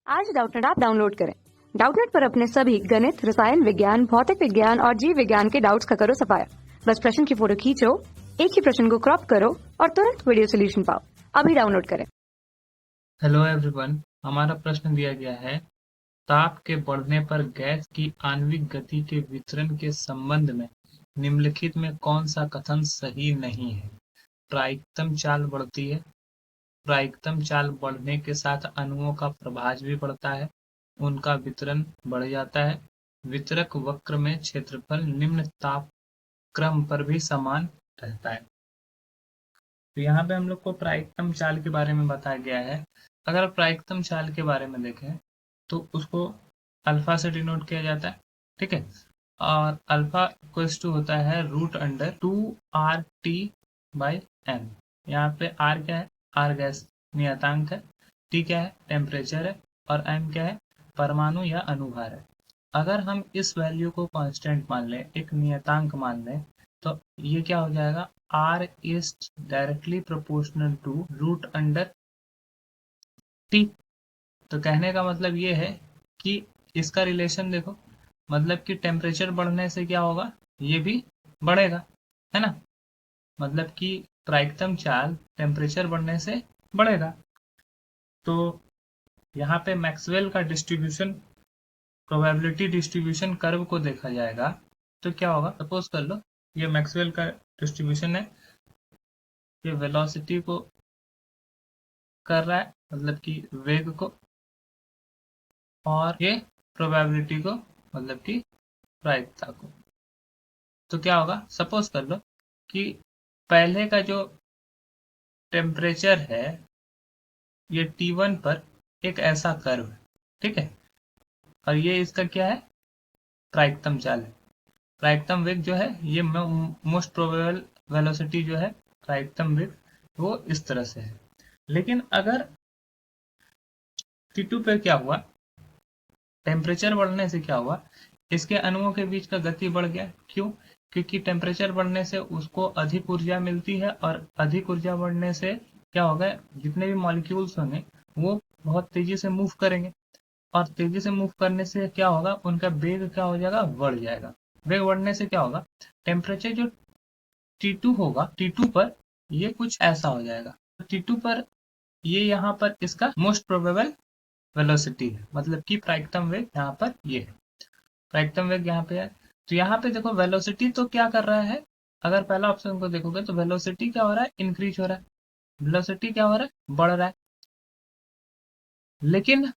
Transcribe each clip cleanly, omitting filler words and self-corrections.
आज Doubtnut app download करें। Doubtnut पर अपने सभी गणित, रसायन विज्ञान, भौतिक विज्ञान और जीव विज्ञान के डाउट्स का करो सफाया। बस प्रश्न की फोटो खींचो, एक ही प्रश्न को क्रॉप करो और तुरंत वीडियो सोल्यूशन पाओ। अभी डाउनलोड करें। हेलो एवरीवन, हमारा प्रश्न दिया गया है ताप के बढ़ने पर गैस की आणविक गति के वितरण के संबंध में निम्नलिखित में कौन सा कथन सही नहीं है। प्रायिकतम चाल बढ़ती है। प्रायिकतम चाल बढ़ने के साथ अणुओं का प्रभाज भी बढ़ता है, उनका वितरण बढ़ जाता है। वितरक वक्र में क्षेत्रफल निम्न ताप क्रम पर भी समान रहता है। तो यहाँ पे हम लोग को प्रायिकतम चाल के बारे में बताया गया है। अगर प्रायिकतम चाल के बारे में देखें तो उसको अल्फा से डिनोट किया जाता है, ठीक है। और अल्फा इक्वल्स टू होता है √2RT/m। यहाँ पे आर क्या है? आर गैस नियतांक है, टी क्या है? टेम्परेचर है, और एम क्या है? परमाणु या अणुभार है। अगर हम इस वैल्यू को कांस्टेंट मान लें, एक नियतांक मान लें, तो ये क्या हो जाएगा? R is directly proportional to √T। तो कहने का मतलब ये है कि इसका रिलेशन देखो, मतलब कि टेम्परेचर बढ़ने से क्या होगा? ये भी बढ़ेगा, है ना। मतलब कि प्रायिकतम चाल टेम्परेचर बढ़ने से बढ़ेगा। तो यहाँ पे मैक्सवेल का डिस्ट्रीब्यूशन, प्रोबेबिलिटी डिस्ट्रीब्यूशन कर्व को देखा जाएगा तो क्या होगा? सपोज कर लो ये मैक्सवेल का डिस्ट्रीब्यूशन है, ये वेलोसिटी को कर रहा है, मतलब कि वेग को, और ये प्रोबेबिलिटी को, मतलब कि प्रायिकता को। तो क्या होगा? सपोज कर लो कि पहले का जो टेम्परेचर है ये T1 पर एक ऐसा कर्व है, ठीक है। और ये इसका क्या है? प्रायिकतम चाल है। प्रायिकतम वेग जो है ये मोस्ट प्रोबेबल वेलोसिटी जो है, प्रायिकतम वेग, वो इस तरह से है। लेकिन अगर T2 पे क्या हुआ? टेम्परेचर बढ़ने से क्या हुआ? इसके अणुओं के बीच का गति बढ़ गया। क्यों? क्योंकि टेम्परेचर बढ़ने से उसको अधिक ऊर्जा मिलती है, और अधिक ऊर्जा बढ़ने से क्या होगा? जितने भी मॉलिक्यूल्स होंगे वो बहुत तेजी से मूव करेंगे, और तेजी से मूव करने से क्या होगा? उनका वेग क्या हो जाएगा? बढ़ जाएगा। वेग बढ़ने से क्या होगा? टेम्परेचर जो T2 होगा, T2 पर ये कुछ ऐसा हो जाएगा। T2 पर ये यहाँ पर इसका मोस्ट प्रोबेबल वेलोसिटी है, मतलब कि प्रायिकतम वेग यहाँ पर ये है। प्रायिकतम वेग यहाँ पे है। तो यहाँ पे देखो वेलोसिटी तो क्या कर रहा है? अगर पहला ऑप्शन को देखोगे तो वेलोसिटी क्या हो रहा है? इंक्रीज हो रहा है। वेलोसिटी क्या हो रहा है? बढ़ रहा है। लेकिन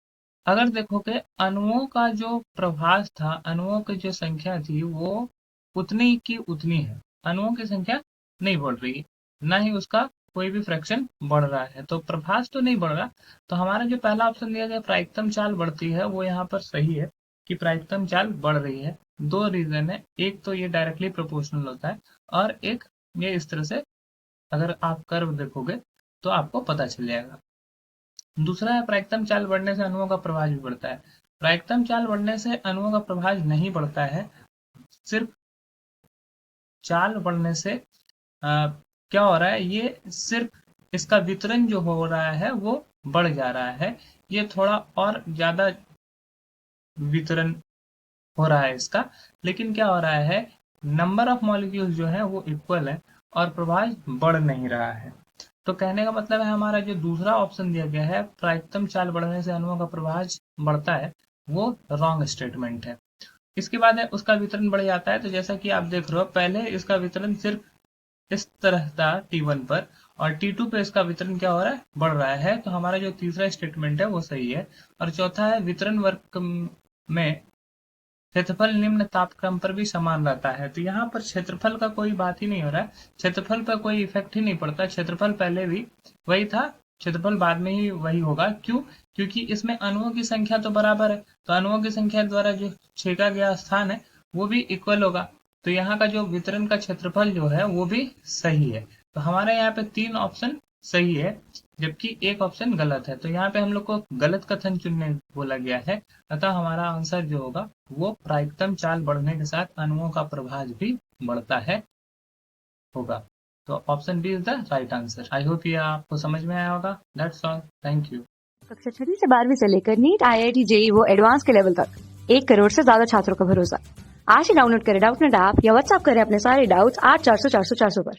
अगर देखोगे अणुओं का जो प्रभास था, अणुओं की जो संख्या थी वो उतनी की उतनी है। अणुओं की संख्या नहीं बढ़ रही है, ना ही उसका कोई भी फ्रैक्शन बढ़ रहा है, तो प्रभास तो नहीं बढ़ रहा। तो हमारा जो पहला ऑप्शन दिया गया प्रायिकतम चाल बढ़ती है, वो यहाँ पर सही है कि प्रायिकतम चाल बढ़ रही है। दो रीजन है, एक तो ये डायरेक्टली प्रोपोर्शनल होता है, और एक ये इस तरह से अगर आप कर्व देखोगे तो आपको पता चल जाएगा। दूसरा है प्रायिकतम चाल बढ़ने से अणुओं का प्रभाज भी बढ़ता है। प्रायिकतम चाल बढ़ने से अणुओं का प्रभाज नहीं बढ़ता है, सिर्फ चाल बढ़ने से क्या हो रहा है? ये सिर्फ इसका वितरण जो हो रहा है वो बढ़ जा रहा है। ये थोड़ा और ज्यादा वितरण हो रहा है इसका, लेकिन क्या हो रहा है? नंबर ऑफ मॉलिक्यूल्स जो है वो इक्वल है, और प्रभाज बढ़ नहीं रहा है। तो कहने का मतलब है हमारा जो दूसरा ऑप्शन दिया गया है, प्रायिकतम चाल बढ़ने से अणुओं का प्रभाज बढ़ता है, वो रॉन्ग स्टेटमेंट है। इसके बाद है उसका वितरण बढ़ जाता है। तो जैसा कि आप देख रहे हो, पहले इसका वितरण सिर्फ इस तरह था T1 पर, और T2 पे इसका वितरण क्या हो रहा है? बढ़ रहा है। तो हमारा जो तीसरा स्टेटमेंट है वो सही है। और चौथा है वितरण वर्ग में क्षेत्रफल निम्न तापक्रम पर भी समान रहता है। तो यहाँ पर क्षेत्रफल का कोई बात ही नहीं हो रहा है, क्षेत्रफल पर कोई इफेक्ट ही नहीं पड़ता। क्षेत्रफल पहले भी वही था, क्षेत्रफल बाद में ही वही होगा। क्यों? क्योंकि इसमें अणुओं की संख्या तो बराबर है, तो अणुओं की संख्या द्वारा जो छेका गया स्थान है वो भी इक्वल होगा। तो यहाँ का जो वितरण का क्षेत्रफल जो है वो भी सही है। तो हमारे यहाँ पे तीन ऑप्शन सही है, जबकि एक ऑप्शन गलत है। तो यहाँ पे हम लोग को गलत कथन चुनने बोला गया है। अतः हमारा आंसर जो होगा वो प्रायिकतम चाल बढ़ने के साथ अणुओं का प्रभाज भी बढ़ता है होगा। तो option B is the right answer. I hope ये आपको समझ में आया होगा। That's all, thank you. कक्षा 6 से 12वीं से लेकर नीट, IIT, JEE वो एडवांस के लेवल तक 1 करोड़ से ज्यादा छात्रों का भरोसा। आज ही डाउनलोड करें डाउटनेट ऐप या व्हाट्सएप करें अपने सारे डाउट्स 8400 400 400 पर।